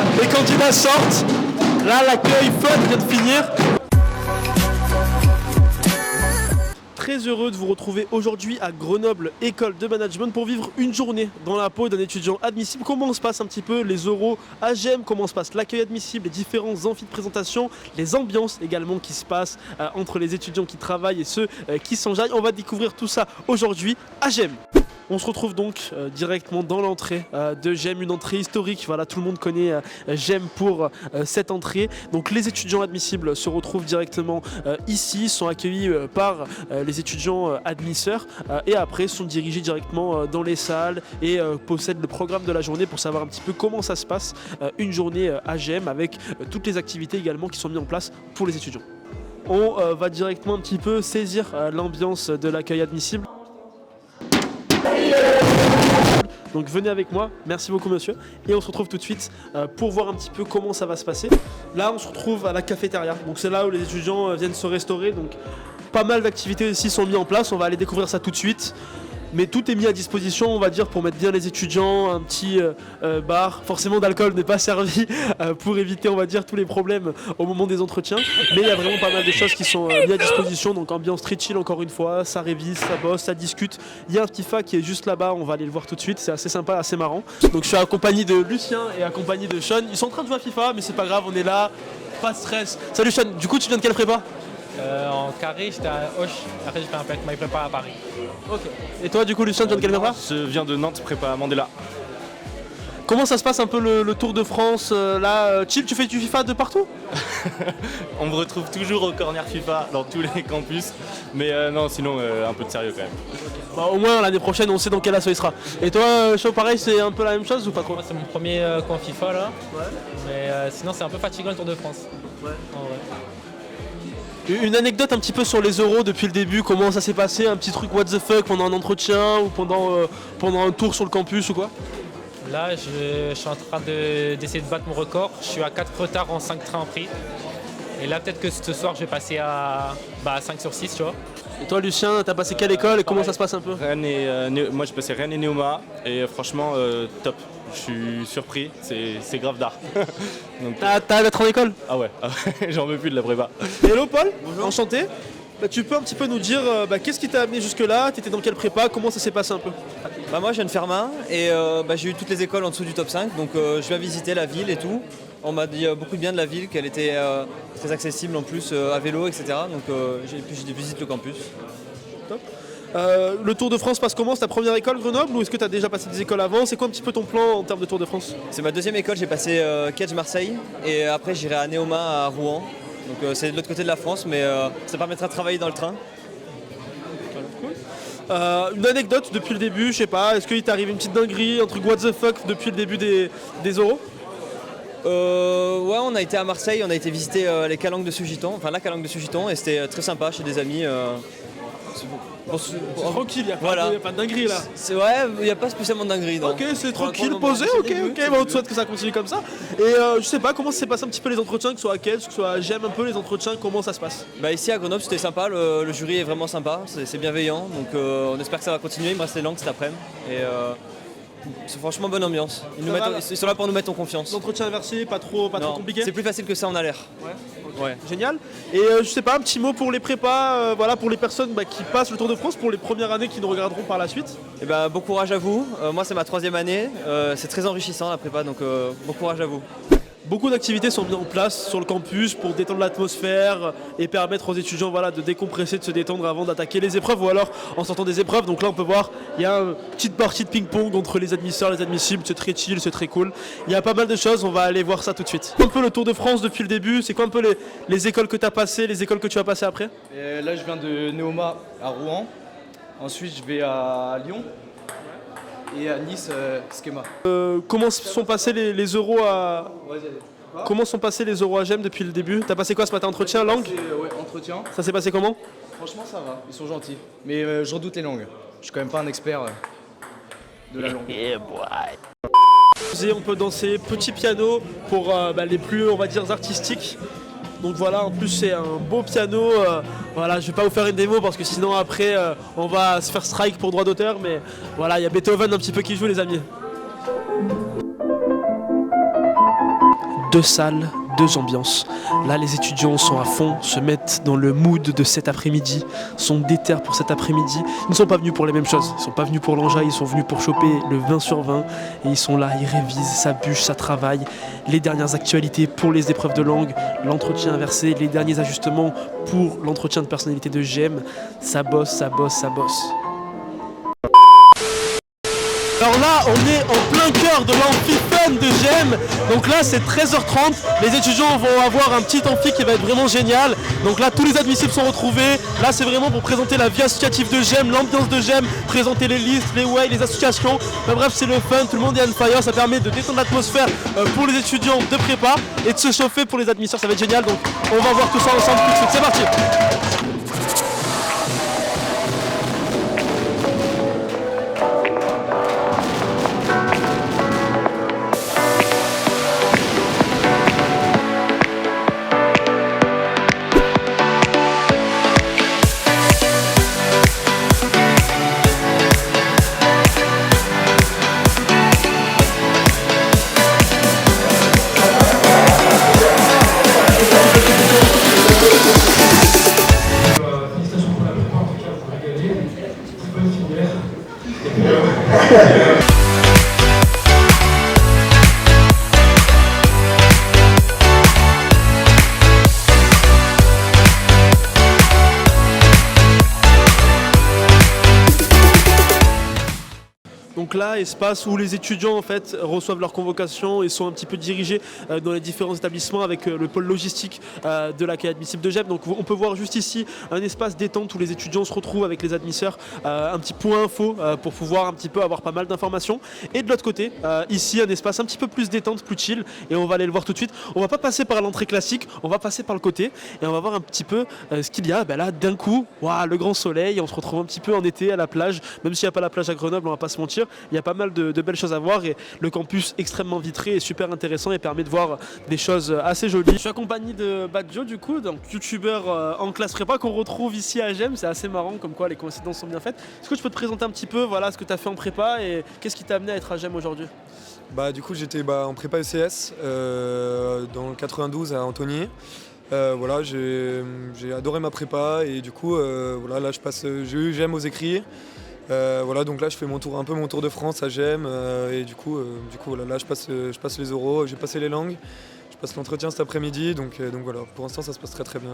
Voilà, les candidats sortent. Là, l'accueil fun vient de finir. Très heureux de vous retrouver aujourd'hui à Grenoble École de Management pour vivre une journée dans la peau d'un étudiant admissible. Comment se passe un petit peu les oraux à GEM, comment se passe l'accueil admissible, les différents amphis de présentation, les ambiances également qui se passent entre les étudiants qui travaillent et ceux qui s'enjaillent. On va découvrir tout ça aujourd'hui à GEM. On se retrouve donc directement dans l'entrée de GEM, une entrée historique. Voilà, tout le monde connaît GEM pour cette entrée. Donc les étudiants admissibles se retrouvent directement ici, sont accueillis par les étudiants admisseurs et après sont dirigés directement dans les salles et possèdent le programme de la journée pour savoir un petit peu comment ça se passe une journée à GEM avec toutes les activités également qui sont mises en place pour les étudiants. On va directement un petit peu saisir l'ambiance de l'accueil admissible. Donc venez avec moi, merci beaucoup monsieur, et on se retrouve tout de suite pour voir un petit peu comment ça va se passer. Là on se retrouve à la cafétéria, donc c'est là où les étudiants viennent se restaurer, donc pas mal d'activités ici sont mises en place, on va aller découvrir ça tout de suite. Mais tout est mis à disposition, on va dire, pour mettre bien les étudiants, un petit bar. Forcément, d'alcool n'est pas servi pour éviter, on va dire, tous les problèmes au moment des entretiens. Mais il y a vraiment pas mal de choses qui sont mises à disposition. Donc ambiance très chill, encore une fois, ça révise, ça bosse, ça discute. Il y a un petit fa qui est juste là-bas, on va aller le voir tout de suite. C'est assez sympa, assez marrant. Donc je suis accompagné de Lucien et accompagné de Sean. Ils sont en train de jouer à FIFA, mais c'est pas grave, on est là, pas de stress. Salut Sean, du coup tu viens de quelle prépa ? En carré, j'étais à Hoche. Après, j'ai fait un peu my prépa à Paris. Ok. Et toi, du coup, Lucien, tu viens de quelle prépa ? Je viens de Nantes, prépa Mandela. Comment ça se passe un peu le Tour de France là Chill, tu fais du FIFA de partout ? On me retrouve toujours au corner FIFA dans tous les campus. Mais non, sinon, un peu de sérieux quand même. Bah, au moins, l'année prochaine, on sait dans quel asso il sera. Et toi, Chaud, pareil, c'est un peu la même chose ou pas trop ? Moi, c'est mon premier camp FIFA là. Ouais. Mais sinon, c'est un peu fatigant le Tour de France. Ouais. En vrai. Une anecdote un petit peu sur les euros depuis le début, comment ça s'est passé, un petit truc what the fuck pendant un entretien ou pendant un tour sur le campus ou quoi ? Là, je suis en train d'essayer de battre mon record. Je suis à 4 retards en 5 trains pris. Et là, peut-être que ce soir, je vais passer à 5 sur 6, tu vois. Et toi, Lucien, t'as passé quelle école et comment ça se passe un peu ? Rennes et, moi, j'ai passé Rennes et Néoma. Et franchement, top. Je suis surpris, c'est grave d'art. T'as d'être en école ? Ah ouais, j'en veux plus de la prépa. Hello Paul, bonjour. Enchanté. Tu peux un petit peu nous dire qu'est-ce qui t'a amené jusque là ? T'étais dans quelle prépa ? Comment ça s'est passé un peu ? Moi je viens de Fermin et j'ai eu toutes les écoles en dessous du top 5, donc je viens visiter la ville et tout. On m'a dit beaucoup de bien de la ville, qu'elle était très accessible en plus à vélo, etc. Donc j'ai visité le campus. Top. Le Tour de France passe comment ? C'est ta première école Grenoble ou est-ce que tu as déjà passé des écoles avant ? C'est quoi un petit peu ton plan en termes de Tour de France ? C'est ma deuxième école, j'ai passé Kedge Marseille et après j'irai à Néoma à Rouen. Donc c'est de l'autre côté de la France mais ça permettra de travailler dans le train. Une anecdote depuis le début, je sais pas, est-ce qu'il t'est arrivé une petite dinguerie, un truc what the fuck depuis le début des euros ? Ouais, on a été à Marseille, on a été visiter les calanques de Sugiton, enfin la calanque de Sugiton et c'était très sympa chez des amis. C'est tranquille, il voilà. n'y a pas de dinguerie là. Ouais, il n'y a pas spécialement de dinguerie. Non. Ok, c'est tranquille, posé, ok, on te souhaite que ça continue comme ça. Et je sais pas, comment s'est passé un petit peu les entretiens, que ce soit à Kedge, que ce soit à GEM, un peu les entretiens, comment ça se passe ? Ici à Grenoble c'était sympa, le jury est vraiment sympa, c'est bienveillant, donc on espère que ça va continuer, il me reste les langues cet après-midi. Et c'est franchement bonne ambiance, ils sont là pour nous mettre en confiance. L'entretien inversé, pas trop compliqué ? C'est plus facile que ça on a l'air. Ouais. Ouais. Génial. Et je sais pas, un petit mot pour les prépas, pour les personnes qui passent le Tour de France, pour les premières années qui nous regarderont par la suite. Bon courage à vous, moi c'est ma 3e année, c'est très enrichissant la prépa, donc bon courage à vous. Beaucoup d'activités sont mises en place sur le campus pour détendre l'atmosphère et permettre aux étudiants de décompresser, de se détendre avant d'attaquer les épreuves ou alors en sortant des épreuves. Donc là on peut voir, il y a une petite partie de ping-pong entre les admisseurs et les admissibles, c'est très chill, c'est très cool. Il y a pas mal de choses, on va aller voir ça tout de suite. Un peu le Tour de France depuis le début, c'est quoi un peu les écoles que tu as passées, les écoles que tu vas passer après ? Et là je viens de Néoma à Rouen, ensuite je vais à Lyon. Et à Nice, Schema. Comment sont passés les euros à... Comment sont passés les euros à GEM depuis le début ? T'as passé quoi ce matin ? Entretien, langue ? Ouais, entretien. Ça s'est passé comment ? Franchement ça va, ils sont gentils. Mais je redoute les langues. Je suis quand même pas un expert de la langue. On peut danser petit piano pour les plus, on va dire, artistiques. Donc voilà, en plus c'est un beau piano. Voilà, je vais pas vous faire une démo parce que sinon après on va se faire strike pour droit d'auteur. Mais voilà, il y a Beethoven un petit peu qui joue les amis. 2 salles, 2 ambiances. Là, les étudiants sont à fond, se mettent dans le mood de cet après-midi, sont déter pour cet après-midi. Ils ne sont pas venus pour les mêmes choses, ils ne sont pas venus pour l'engin, ils sont venus pour choper le 20 sur 20 et ils sont là, ils révisent, ça bûche, ça travaille. Les dernières actualités pour les épreuves de langue, l'entretien inversé, les derniers ajustements pour l'entretien de personnalité de GEM. Ça bosse, ça bosse, ça bosse. Alors là, on est en plein cœur de l'amphi fun de GEM. Donc là, c'est 13h30. Les étudiants vont avoir un petit amphi qui va être vraiment génial. Donc là, tous les admissibles sont retrouvés. Là, c'est vraiment pour présenter la vie associative de GEM, l'ambiance de GEM, présenter les listes, les way, les associations. Enfin, bref, c'est le fun, tout le monde est on fire. Ça permet de détendre l'atmosphère pour les étudiants de prépa et de se chauffer pour les admisseurs. Ça va être génial. Donc on va voir tout ça ensemble tout de suite. C'est parti. Donc là, espace où les étudiants en fait reçoivent leur convocation et sont un petit peu dirigés dans les différents établissements avec le pôle logistique de l'accueil admissible de GEM. Donc on peut voir juste ici un espace détente où les étudiants se retrouvent avec les admisseurs, un petit point info pour pouvoir un petit peu avoir pas mal d'informations. Et de l'autre côté, ici un espace un petit peu plus détente, plus chill, et on va aller le voir tout de suite. On va pas passer par l'entrée classique, on va passer par le côté et on va voir un petit peu ce qu'il y a. Là d'un coup, waouh, le grand soleil, on se retrouve un petit peu en été à la plage, même s'il n'y a pas la plage à Grenoble, on va pas se mentir. Il y a pas mal de belles choses à voir et le campus extrêmement vitré est super intéressant et permet de voir des choses assez jolies. Je suis accompagné de Badjo du coup, donc youtubeur en classe prépa qu'on retrouve ici à GEM. C'est assez marrant comme quoi les coïncidences sont bien faites. Est-ce que tu peux te présenter un petit peu ce que tu as fait en prépa et qu'est-ce qui t'a amené à être à GEM aujourd'hui? Du coup j'étais en prépa ECS dans le 92 à Antony. J'ai adoré ma prépa et du coup là j'ai eu GEM aux écrits. Donc là je fais un peu mon tour de France à GEM et du coup là je passe les oraux, j'ai passé les langues, je passe l'entretien cet après-midi donc voilà, pour l'instant ça se passe très très bien.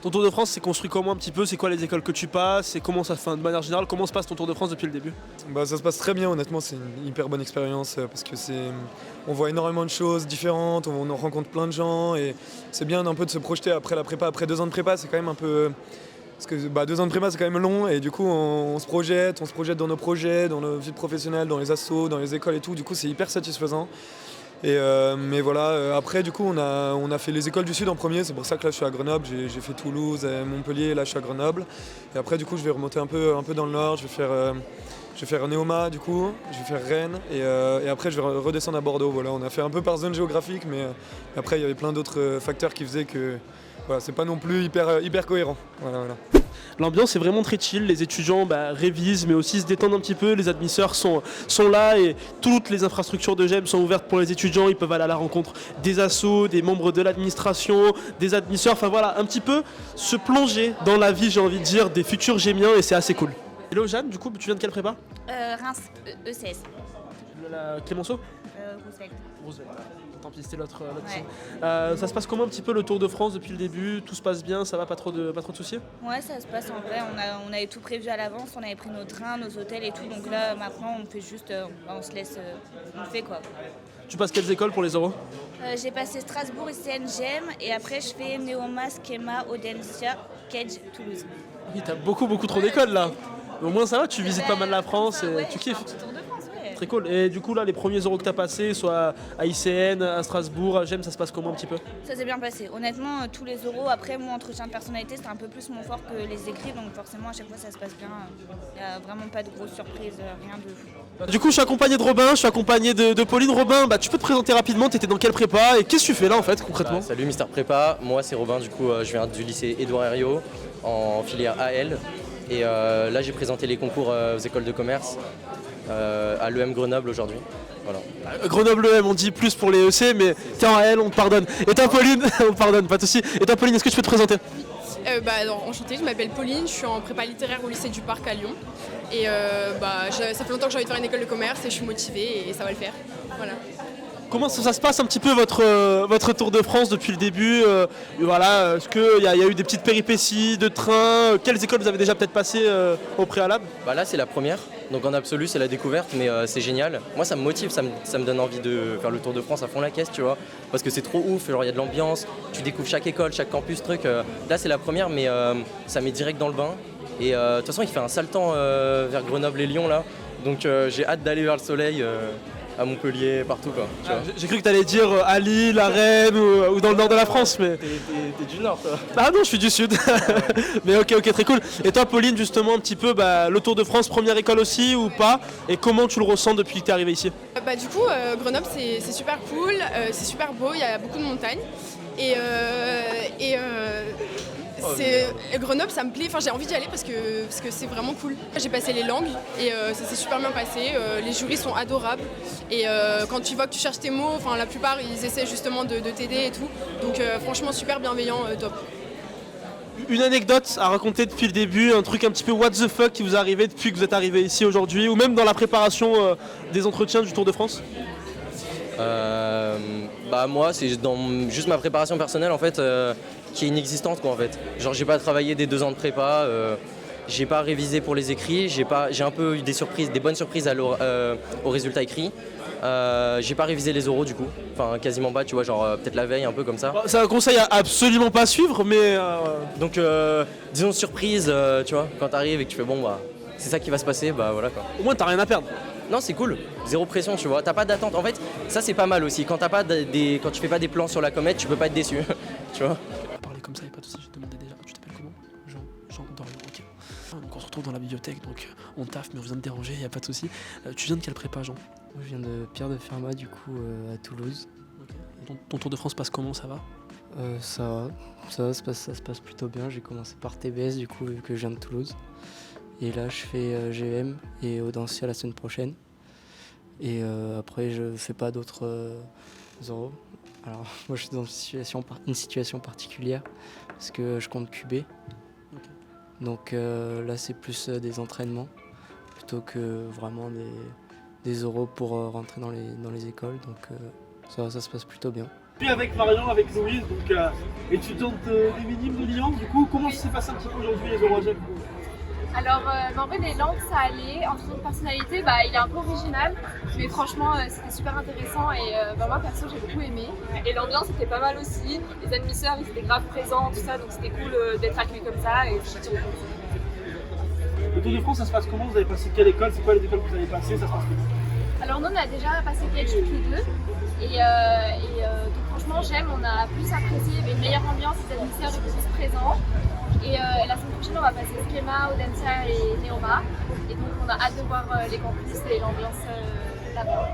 Ton tour de France c'est construit comment un petit peu? C'est quoi les écoles que tu passes? Et comment ça fait de manière générale? Comment se passe ton tour de France depuis le début? Ça se passe très bien, honnêtement c'est une hyper bonne expérience parce que on voit énormément de choses différentes, on rencontre plein de gens et c'est bien un peu de se projeter après la prépa, après 2 ans de prépa c'est quand même un peu... Parce que 2 ans de prépa c'est quand même long et du coup on se projette dans nos projets, dans nos vies professionnelles, dans les assos, dans les écoles et tout, du coup c'est hyper satisfaisant. Mais voilà, après du coup on a fait les écoles du Sud en premier, c'est pour ça que là je suis à Grenoble, j'ai fait Toulouse, Montpellier, là je suis à Grenoble. Et après du coup je vais remonter un peu dans le nord, je vais faire Neoma du coup, je vais faire Rennes et après je vais redescendre à Bordeaux. Voilà, on a fait un peu par zone géographique mais après il y avait plein d'autres facteurs qui faisaient que c'est pas non plus hyper cohérent. Voilà. L'ambiance est vraiment très chill, les étudiants révisent mais aussi se détendent un petit peu, les admisseurs sont là et toutes les infrastructures de GEM sont ouvertes pour les étudiants, ils peuvent aller à la rencontre des assos, des membres de l'administration, des admisseurs, enfin voilà, un petit peu se plonger dans la vie, j'ai envie de dire, des futurs gémiens et c'est assez cool. Hello Jeanne, du coup tu viens de quelle prépa? Reims, ECS. Clémenceau? Roosevelt. Tant pis, c'était l'autre Ouais. team. Ça se passe comment un petit peu le Tour de France depuis le début? Tout se passe bien, ça va, pas trop de soucis? Ouais, ça se passe en vrai. On avait tout prévu à l'avance, on avait pris nos trains, nos hôtels et tout. Donc là, maintenant, on fait juste, on se laisse, on fait quoi. Tu passes quelles écoles pour les euros? J'ai passé Strasbourg, ICN, GEM et après je fais Neoma, Schema, Audencia, Kedge, Toulouse. Oui, t'as beaucoup trop d'écoles là. Mais au moins ça va, tu visites pas mal la France et ouais, tu kiffes. Un petit tour de France, ouais. Très cool. Et du coup là, les premiers euros que tu as passés, soit à ICN, à Strasbourg, à GEM, ça se passe comment un petit peu? Ça s'est bien passé. Honnêtement, tous les euros, après mon entretien de personnalité, c'était un peu plus mon fort que les écrits, donc forcément à chaque fois ça se passe bien. Il n'y a vraiment pas de grosses surprises, rien de fou. Du coup, je suis accompagné de Robin, je suis accompagné de Pauline. Robin, tu peux te présenter rapidement, tu étais dans quelle prépa et qu'est-ce que tu fais là en fait concrètement? Salut Mister Prépa, moi c'est Robin, du coup je viens du lycée Édouard Herriot en filière AL et là j'ai présenté les concours aux écoles de commerce à l'EM Grenoble aujourd'hui. Voilà. Grenoble EM, on dit plus pour les EC, mais t'es en AL, on te pardonne. Et toi Pauline, on te pardonne, pas de soucis. Et toi Pauline, est-ce que tu peux te présenter? Alors, enchantée, je m'appelle Pauline, je suis en prépa littéraire au lycée du Parc à Lyon. Et ça fait longtemps que j'ai envie de faire une école de commerce et je suis motivée et ça va le faire. Voilà. Comment ça se passe un petit peu votre Tour de France depuis le début? Voilà, est-ce qu'il y a eu des petites péripéties de train? Quelles écoles vous avez déjà peut-être passées au préalable? Bah là c'est la première, donc en absolu c'est la découverte, mais c'est génial. Moi ça me motive, ça me donne envie de faire le Tour de France à fond la caisse, tu vois, parce que c'est trop ouf, genre il y a de l'ambiance, tu découvres chaque école, chaque campus, truc. Là c'est la première, mais ça met direct dans le bain. Et de toute façon il fait un sale temps vers Grenoble et Lyon là, donc j'ai hâte d'aller vers le soleil. À Montpellier, partout quoi. J'ai cru que tu allais dire à Lille, à Rennes ou dans le nord de la France, mais... T'es du nord toi. Ah non, je suis du sud. Mais ok, très cool. Et toi Pauline, justement un petit peu, le Tour de France, première école aussi ou pas? Et comment tu le ressens depuis que tu es arrivé ici? Du coup, Grenoble c'est super cool, c'est super beau, il y a beaucoup de montagnes. Grenoble ça me plaît, j'ai envie d'y aller parce que c'est vraiment cool. J'ai passé les langues et ça s'est super bien passé, les jurys sont adorables et quand tu vois que tu cherches tes mots, la plupart ils essaient justement de t'aider et tout, donc franchement super bienveillant, top. Une anecdote à raconter depuis le début, un truc un petit peu what the fuck qui vous est arrivé depuis que vous êtes arrivé ici aujourd'hui ou même dans la préparation des entretiens du Tour de France? Moi c'est dans juste ma préparation personnelle en fait qui est inexistante quoi en fait. Genre j'ai pas travaillé des 2 ans de prépa, j'ai pas révisé pour les écrits, j'ai un peu eu des bonnes surprises au résultat écrit. J'ai pas révisé les oraux du coup, quasiment pas, tu vois, genre peut-être la veille un peu comme ça. C'est un conseil à absolument pas suivre, mais... Donc disons surprise, tu vois, quand t'arrives et que tu fais c'est ça qui va se passer, voilà quoi. Au moins t'as rien à perdre. Non c'est cool, zéro pression tu vois, t'as pas d'attente. En fait ça c'est pas mal aussi, quand tu fais pas des plans sur la comète, tu peux pas être déçu, tu vois. Parler comme ça, y'a pas de soucis, je te demandais déjà, tu t'appelles comment? Jean Dorian, ok. Donc on se retrouve dans la bibliothèque, donc on taffe mais on vient de déranger, y'a pas de soucis. Tu viens de quelle prépa Jean? Moi je viens de Pierre de Fermat du coup à Toulouse. Okay. Ton Tour de France passe comment, ça va? Ça se passe plutôt bien, j'ai commencé par TBS du coup vu que je viens de Toulouse. Et là je fais GM et Audencia la semaine prochaine. Et après je fais pas d'autres oraux. Alors moi je suis dans une situation particulière parce que je compte QB. Okay. Donc là c'est plus des entraînements plutôt que vraiment des oraux pour rentrer dans les écoles. Donc ça se passe plutôt bien. Puis avec Marion, avec Louise, donc étudiante des minimes de Lyon, du coup comment s'est passé un petit peu aujourd'hui les oraux à GEM? Alors, en vrai, les langues, ça allait. En termes de personnalité, il est un peu original, mais franchement, c'était super intéressant et moi, perso, j'ai beaucoup aimé. Et l'ambiance était pas mal aussi. Les admisseurs, ils étaient grave présents, tout ça, donc c'était cool d'être accueillis comme ça. Et je suis trop contente. Le Tour de France, ça se passe comment? Vous avez passé quelle école? C'est quoi les écoles que vous avez passées? Ça se passe comment? Alors, nous, on a déjà passé Cage toutes les deux. Et donc, franchement, j'aime, on a plus apprécié, il y avait une meilleure ambiance, les admisseurs étaient tous présents. Et la semaine prochaine, on va passer Schema, Audencia et Neoma. Et donc, on a hâte de voir les campus et l'ambiance là-bas.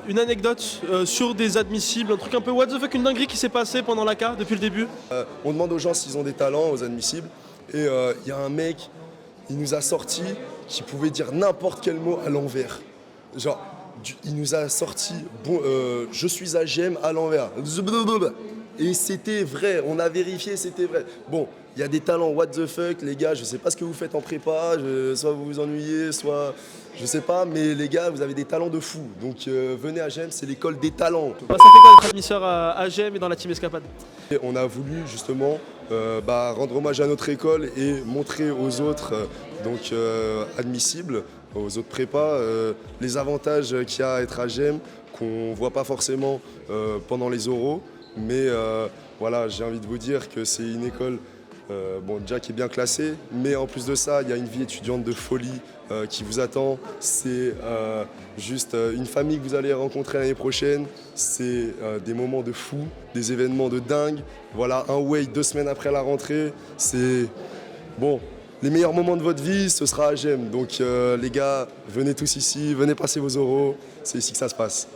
Une anecdote sur des admissibles, un truc un peu what the fuck, une dinguerie qui s'est passée pendant l'ACA depuis le début? On demande aux gens s'ils ont des talents, aux admissibles. Et il y a un mec, il nous a sorti qui pouvait dire n'importe quel mot à l'envers. Genre, il nous a sorti je suis à GEM à l'envers. Et c'était vrai, on a vérifié, c'était vrai. Bon, il y a des talents what the fuck, les gars, je sais pas ce que vous faites en prépa, soit vous vous ennuyez, soit je sais pas, mais les gars, vous avez des talents de fou. Donc venez à GEM, c'est l'école des talents. Ça fait quoi d'être admisseur à GEM et dans la team Escapade? Et on a voulu justement rendre hommage à notre école et montrer aux autres admissibles, aux autres prépas, les avantages qu'il y a à être à GEM, qu'on voit pas forcément pendant les oraux. Mais voilà, j'ai envie de vous dire que c'est une école déjà qui est bien classée, mais en plus de ça, il y a une vie étudiante de folie qui vous attend. C'est juste une famille que vous allez rencontrer l'année prochaine. C'est des moments de fou, des événements de dingue. Voilà, un wait 2 semaines après la rentrée. C'est les meilleurs moments de votre vie, ce sera à GEM. Donc les gars, venez tous ici, venez passer vos oraux. C'est ici que ça se passe.